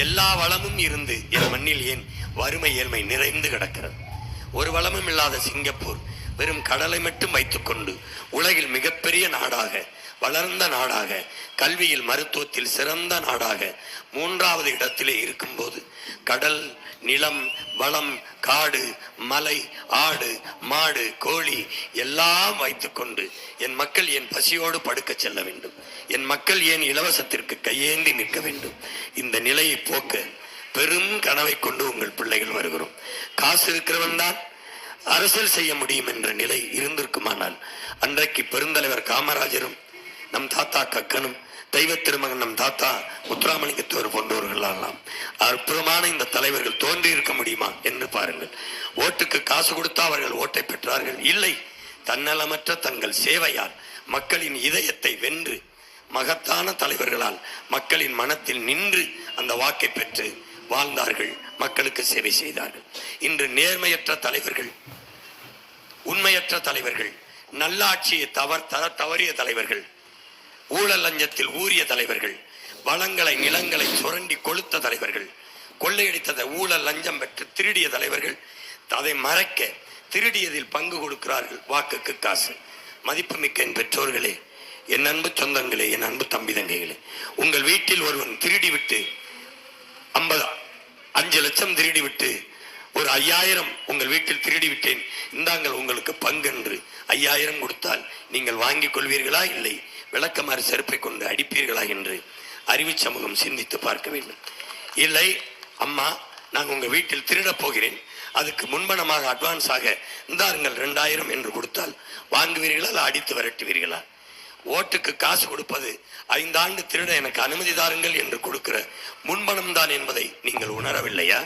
எல்லா வளமும் இருந்து என் மண்ணில் ஏன் வறுமை ஏழ்மை நிறைந்து கிடக்கிறது? ஒரு வளமும் இல்லாத சிங்கப்பூர் வெறும் கடலை மட்டும் வைத்துக்கொண்டு உலகில் மிகப்பெரிய நாடாக, வளர்ந்த நாடாக, கல்வியில் மருத்துவத்தில் சிறந்த நாடாக 3வது இடத்திலே இருக்கும்போது கடல், நிலம், வளம், காடு, மலை, ஆடு, மாடு, கோழி எல்லாம் வைத்துக்கொண்டு என் மக்கள் ஏன் பசியோடு படுக்க செல்ல வேண்டும்? என் மக்கள் ஏன் இலவசத்திற்கு கையேந்தி நிற்க வேண்டும்? இந்த நிலையை போக்க பெரும் கனவை கொண்டு உங்கள் பிள்ளைகள் வருகிறோம். காசு இருக்கிறவன் தான் அரசியல் செய்ய முடியும் என்ற நிலை இருந்திருக்குமானால் அன்றைக்கு பெருந்தலைவர் காமராஜரும் நம் தாத்தா கக்கனும் தெய்வ திருமகன் நம் தாத்தா முத்துராமலிங்கத்தவர் போன்றவர்களெல்லாம் அற்புதமான இந்த தலைவர்கள் தோன்றி இருக்க முடியுமா என்று பாருங்கள். ஓட்டுக்கு காசு கொடுத்தா அவர்கள் ஓட்டை பெற்றார்கள்? இல்லை, தன்னலமற்ற தங்கள் சேவையால் மக்களின் இதயத்தை வென்று மகத்தான தலைவர்களால் மக்களின் மனத்தில் நின்று அந்த வாக்கை பெற்று வாழ்ந்தார்கள், மக்களுக்கு சேவை செய்தார்கள். இன்று நேர்மையற்ற தலைவர்கள், உண்மையற்ற தலைவர்கள், நல்லாட்சியை தவறிய தலைவர்கள், ஊழல் லஞ்சத்தில் ஊறிய தலைவர்கள், வளங்களை நிலங்களை சுரண்டி கொளுத்த தலைவர்கள், கொள்ளையடித்ததை ஊழல் லஞ்சம் பெற்று திருடிய தலைவர்கள் அதை மறைக்க திருடியதில் பங்கு கொடுக்கிறார்கள், வாக்குக்கு காசு. மதிப்புமிக்க என் பெற்றோர்களே, என் அன்பு சொந்தங்களே, என் அன்பு தம்பி தங்கைகளே, உங்கள் வீட்டில் ஒருவன் திருடிவிட்டு 5 லட்சம் திருடிவிட்டு ஒரு 5000 உங்கள் வீட்டில் திருடிவிட்டேன், இந்தாங்கள் உங்களுக்கு பங்கு என்று 5000 கொடுத்தால் நீங்கள் வாங்கிக் கொள்வீர்களா? இல்லை, விளக்கமாறு செருப்பை கொண்டு அடிப்பீர்களா என்று அறிவு சமூகம் சிந்தித்து பார்க்க வேண்டும். இல்லை, அம்மா நான் உங்கள் வீட்டில் திருடப் போகிறேன், அதுக்கு முன்பணமாக அட்வான்ஸாக இந்தாருங்கள் 2000 என்று கொடுத்தால் வாங்குவீர்களா? இல்லை அடித்து விரட்டுவீர்களா? ஓட்டுக்கு காசு கொடுப்பது 5 ஆண்டு திருட எனக்கு அனுமதி தாருங்கள் என்று கொடுக்கிற முன்பணம் தான் என்பதை நீங்கள் உணரவில்லையா?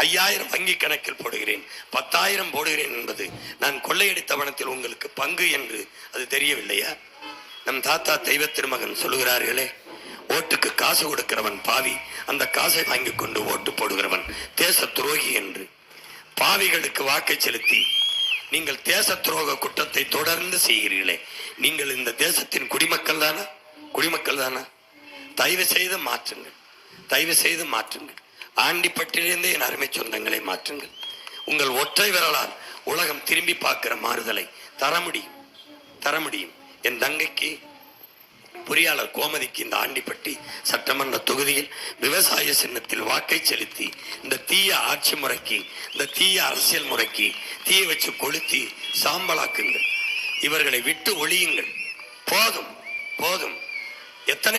5000 வங்கி கணக்கில் போடுகிறேன், 10,000 போடுகிறேன் என்பது நான் கொள்ளையடித்த பணத்தில் உங்களுக்கு பங்கு என்று அது தெரியவில்லையா? நம் தாத்தா தெய்வ திருமகன் சொல்லுகிறார்களே, ஓட்டுக்கு காசு கொடுக்கிறவன் பாவி, அந்த காசை வாங்கி கொண்டு ஓட்டு போடுகிறவன் தேச துரோகி என்று. பாவிகளுக்கு வாக்கை செலுத்தி நீங்கள் தேச துரோக குற்றத்தை தொடர்ந்து செய்கிறீர்களே, நீங்கள் இந்த தேசத்தின் குடிமக்கள் தானா? தயவு செய்து மாற்றுங்கள். ஆண்டிப்பட்டிலிருந்து என் அருமை சொந்தங்களை மாற்றுங்கள். உங்கள் ஒற்றை விரலால் உலகம் திரும்பி பார்க்கிற மாறுதலை தர முடியும். என் தங்கைக்கு, பொறியாளர் கோமதிக்கு இந்த ஆண்டிப்பட்டி சட்டமன்ற தொகுதியில் விவசாய சின்னத்தில் வாக்கை செலுத்தி இந்த தீய ஆட்சி முறைக்கு, இந்த தீய அரசியல் முறைக்கு தீய வச்சு கொளுத்தி சாம்பலாக்குங்கள். இவர்களை விட்டு ஒழியுங்கள். போதும். எத்தனை